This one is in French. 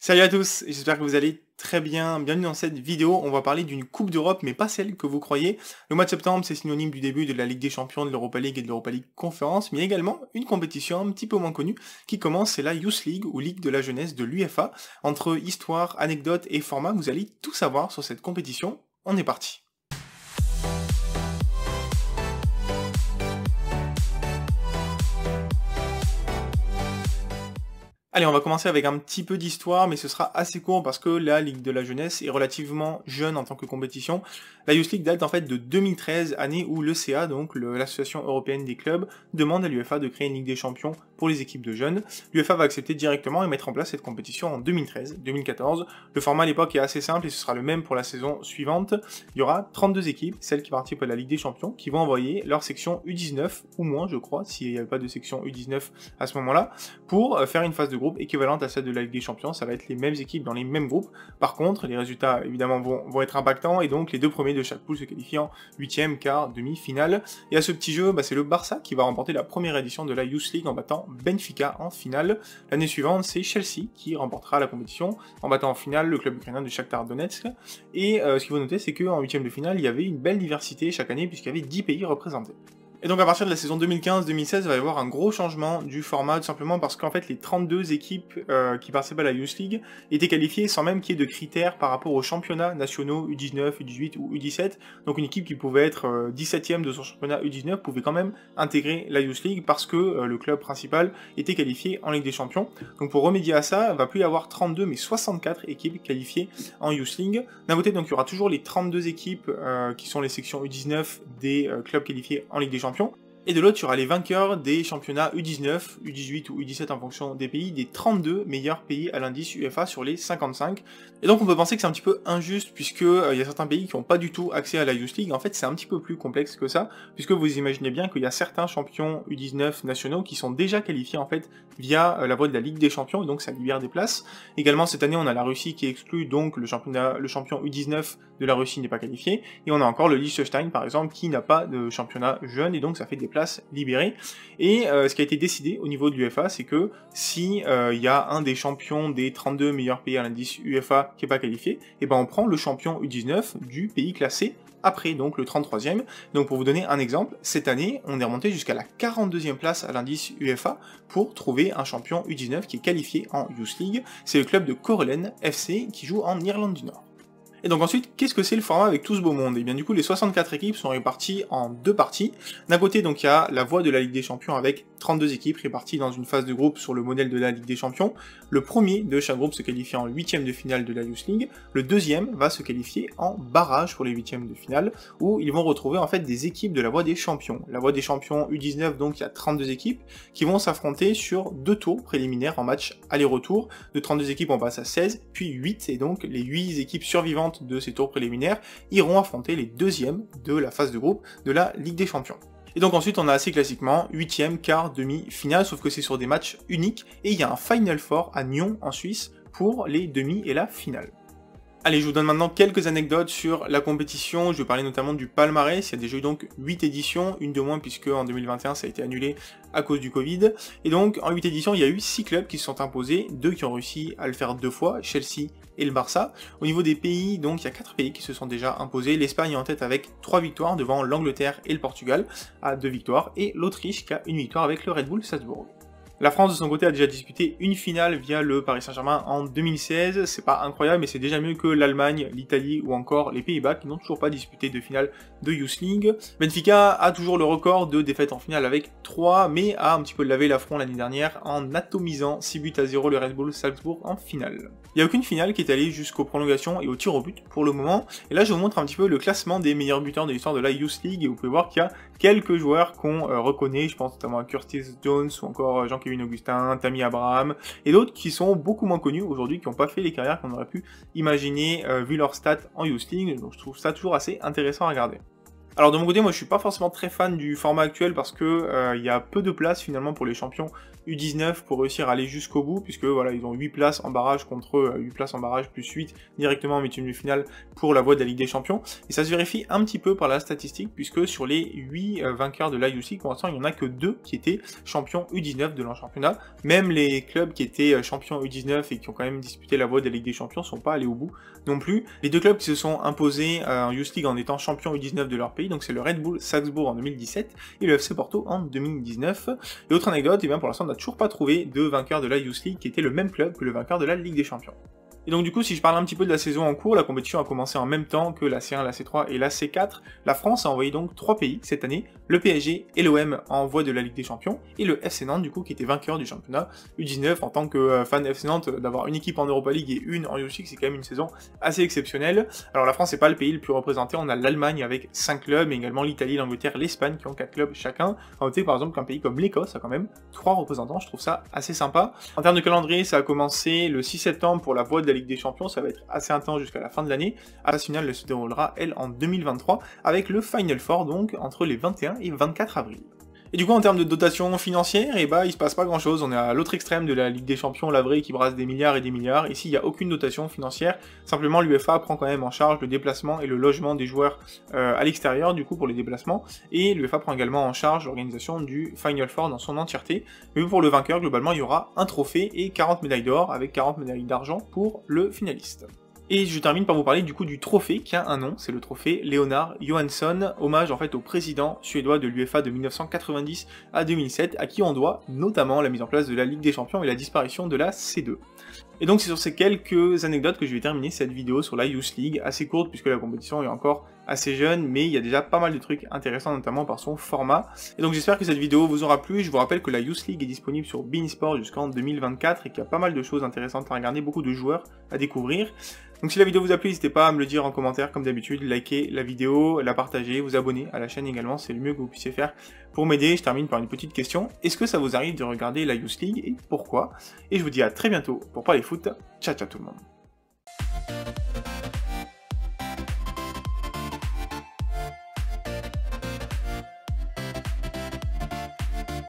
Salut à tous, j'espère que vous allez très bien. Bienvenue dans cette vidéo. On va parler d'une Coupe d'Europe, mais pas celle que vous croyez. Le mois de septembre, c'est synonyme du début de la Ligue des Champions, de l'Europa League et de l'Europa League Conference, mais également une compétition un petit peu moins connue qui commence, c'est la Youth League ou Ligue de la jeunesse de l'UEFA. Entre histoire, anecdotes et format, vous allez tout savoir sur cette compétition. On est parti. Allez, on va commencer avec un petit peu d'histoire, mais ce sera assez court parce que la Ligue de la jeunesse est relativement jeune en tant que compétition. La Youth League date en fait de 2013, année où l'ECA, donc l'Association Européenne des Clubs, demande à l'UEFA de créer une Ligue des Champions pour les équipes de jeunes. L'UEFA va accepter directement et mettre en place cette compétition en 2013-2014. Le format à l'époque est assez simple et ce sera le même pour la saison suivante. Il y aura 32 équipes, celles qui participent à la Ligue des Champions, qui vont envoyer leur section U19, ou moins je crois, s'il n'y avait pas de section U19 à ce moment-là, pour faire une phase de groupe équivalente à celle de la Ligue des Champions. Ça va être les mêmes équipes dans les mêmes groupes. Par contre, les résultats évidemment vont être impactants et donc les deux premiers de chaque poule se qualifient en 8e, quart, demi-finale. Et à ce petit jeu, c'est le Barça qui va remporter la première édition de la Youth League en battant Benfica en finale. L'année suivante, c'est Chelsea qui remportera la compétition en battant en finale le club ukrainien de Shakhtar Donetsk. Et ce qu'il faut noter, c'est qu'en 8e de finale, il y avait une belle diversité chaque année puisqu'il y avait 10 pays représentés. Et donc à partir de la saison 2015-2016, il va y avoir un gros changement du format, tout simplement parce qu'en fait les 32 équipes qui participaient à la Youth League étaient qualifiées sans même qu'il y ait de critères par rapport aux championnats nationaux U19, U18 ou U17. Donc une équipe qui pouvait être 17ème de son championnat U19 pouvait quand même intégrer la Youth League parce que le club principal était qualifié en Ligue des Champions. Donc pour remédier à ça, il ne va plus y avoir 32 mais 64 équipes qualifiées en Youth League. D'un côté, donc il y aura toujours les 32 équipes qui sont les sections U19 des clubs qualifiés en Ligue des Champions. Et de l'autre, il y aura les vainqueurs des championnats U19, U18 ou U17 en fonction des pays, des 32 meilleurs pays à l'indice UEFA sur les 55. Et donc on peut penser que c'est un petit peu injuste, puisque il y a certains pays qui n'ont pas du tout accès à la Youth League. En fait, c'est un petit peu plus complexe que ça, puisque vous imaginez bien qu'il y a certains champions U19 nationaux qui sont déjà qualifiés en fait via la voie de la Ligue des Champions, et donc ça libère des places. Également, cette année, on a la Russie qui est exclue, donc le champion U19 de la Russie n'est pas qualifié, et on a encore le Liechtenstein, par exemple, qui n'a pas de championnat jeune, et donc ça fait des places libérées. Et ce qui a été décidé au niveau de l'UEFA, c'est que si il y a un des champions des 32 meilleurs pays à l'indice UEFA qui n'est pas qualifié, et ben on prend le champion U19 du pays classé après, donc le 33e. Donc pour vous donner un exemple, cette année, on est remonté jusqu'à la 42e place à l'indice UEFA pour trouver un champion U19 qui est qualifié en Youth League. C'est le club de Corellen FC qui joue en Irlande du Nord. Et donc ensuite, qu'est-ce que c'est le format avec tout ce beau monde? Et bien du coup, les 64 équipes sont réparties en deux parties. D'un côté, donc il y a la voie de la Ligue des Champions avec 32 équipes réparties dans une phase de groupe sur le modèle de la Ligue des Champions. Le premier de chaque groupe se qualifie en 8e de finale de la Youth League. Le deuxième va se qualifier en barrage pour les 8e de finale, où ils vont retrouver en fait des équipes de la voie des champions. La voie des champions U19, donc il y a 32 équipes qui vont s'affronter sur 2 tours préliminaires en match aller-retour. De 32 équipes, on passe à 16, puis 8, et donc les 8 équipes survivantes de ces tours préliminaires iront affronter les deuxièmes de la phase de groupe de la Ligue des Champions. Et donc ensuite on a assez classiquement 8e, quart, demi-finale, sauf que c'est sur des matchs uniques, et il y a un Final Four à Nyon en Suisse pour les demi et la finale. Allez, je vous donne maintenant quelques anecdotes sur la compétition. Je vais parler notamment du palmarès. Il y a déjà eu donc 8 éditions, une de moins puisque en 2021 ça a été annulé à cause du Covid. Et donc en 8 éditions, il y a eu 6 clubs qui se sont imposés, 2 qui ont réussi à le faire 2 fois, Chelsea et le Barça. Au niveau des pays, donc il y a 4 pays qui se sont déjà imposés. L'Espagne est en tête avec 3 victoires devant l'Angleterre et le Portugal à 2 victoires, et l'Autriche qui a une victoire avec le Red Bull Salzbourg. La France, de son côté, a déjà disputé une finale via le Paris Saint-Germain en 2016. C'est pas incroyable, mais c'est déjà mieux que l'Allemagne, l'Italie ou encore les Pays-Bas qui n'ont toujours pas disputé de finale de Youth League. Benfica a toujours le record de défaites en finale avec 3, mais a un petit peu lavé l'affront l'année dernière en atomisant 6 buts à 0 le Red Bull Salzbourg en finale. Il n'y a aucune finale qui est allée jusqu'aux prolongations et au tir au but pour le moment. Et là, je vous montre un petit peu le classement des meilleurs buteurs de l'histoire de la Youth League, et vous pouvez voir qu'il y a quelques joueurs qu'on reconnaît, je pense notamment à Curtis Jones ou encore Jean-Kevin Augustin, Tammy Abraham, et d'autres qui sont beaucoup moins connus aujourd'hui, qui n'ont pas fait les carrières qu'on aurait pu imaginer vu leurs stats en Youth League, donc je trouve ça toujours assez intéressant à regarder. Alors de mon côté, moi je suis pas forcément très fan du format actuel parce que il y a peu de place finalement pour les champions U19 pour réussir à aller jusqu'au bout, puisque voilà, ils ont 8 places en barrage contre 8 places en barrage plus 8 directement en huitième de finale pour la voie de la Ligue des Champions. Et ça se vérifie un petit peu par la statistique, puisque sur les 8 vainqueurs de la Youth League, pour l'instant, il n'y en a que 2 qui étaient champions U19 de leur championnat. Même les clubs qui étaient champions U19 et qui ont quand même disputé la voie de la Ligue des Champions sont pas allés au bout non plus. Les 2 clubs qui se sont imposés en Youth League en étant champions U19 de leur pays, donc c'est le Red Bull Salzbourg en 2017 et le FC Porto en 2019. Et autre anecdote, et bien pour l'instant on n'a toujours pas trouvé de vainqueur de la Youth League qui était le même club que le vainqueur de la Ligue des Champions. Et donc du coup, si je parle un petit peu de la saison en cours, la compétition a commencé en même temps que la C1, la C3 et la C4. La France a envoyé donc 3 pays cette année, le PSG et l'OM en voie de la Ligue des Champions, et le FC Nantes du coup qui était vainqueur du championnat U19. En tant que fan FC Nantes, d'avoir une équipe en Europa League et une en Youth League, c'est quand même une saison assez exceptionnelle. Alors la France n'est pas le pays le plus représenté, on a l'Allemagne avec 5 clubs, mais également l'Italie, l'Angleterre, l'Espagne qui ont 4 clubs chacun. À noter par exemple qu'un pays comme l'Écosse a quand même 3 représentants, je trouve ça assez sympa. En termes de calendrier, ça a commencé le 6 septembre pour la voie de la Ligue des Champions, ça va être assez intense jusqu'à la fin de l'année. La phase finale se déroulera, elle, en 2023, avec le Final Four, donc, entre les 21 et 24 avril. Et du coup, en termes de dotation financière, il se passe pas grand chose. On est à l'autre extrême de la Ligue des Champions, la vraie, qui brasse des milliards et des milliards. Ici, il n'y a aucune dotation financière. Simplement, l'UEFA prend quand même en charge le déplacement et le logement des joueurs à l'extérieur, du coup, pour les déplacements. Et l'UEFA prend également en charge l'organisation du Final Four dans son entièreté. Mais pour le vainqueur, globalement, il y aura un trophée et 40 médailles d'or, avec 40 médailles d'argent pour le finaliste. Et je termine par vous parler du coup du trophée qui a un nom, c'est le trophée Leonard Johansson, hommage en fait au président suédois de l'UEFA de 1990 à 2007, à qui on doit notamment la mise en place de la Ligue des Champions et la disparition de la C2. Et donc c'est sur ces quelques anecdotes que je vais terminer cette vidéo sur la Youth League, assez courte puisque la compétition est encore assez jeune, mais il y a déjà pas mal de trucs intéressants, notamment par son format. Et donc j'espère que cette vidéo vous aura plu. Je vous rappelle que la Youth League est disponible sur beIN Sport jusqu'en 2024 et qu'il y a pas mal de choses intéressantes à regarder, beaucoup de joueurs à découvrir. Donc si la vidéo vous a plu, n'hésitez pas à me le dire en commentaire comme d'habitude, liker la vidéo, la partager, vous abonner à la chaîne également, c'est le mieux que vous puissiez faire pour m'aider. Je termine par une petite question, est-ce que ça vous arrive de regarder la Youth League et pourquoi? Et je vous dis à très bientôt pour parler foot, ciao ciao tout le monde.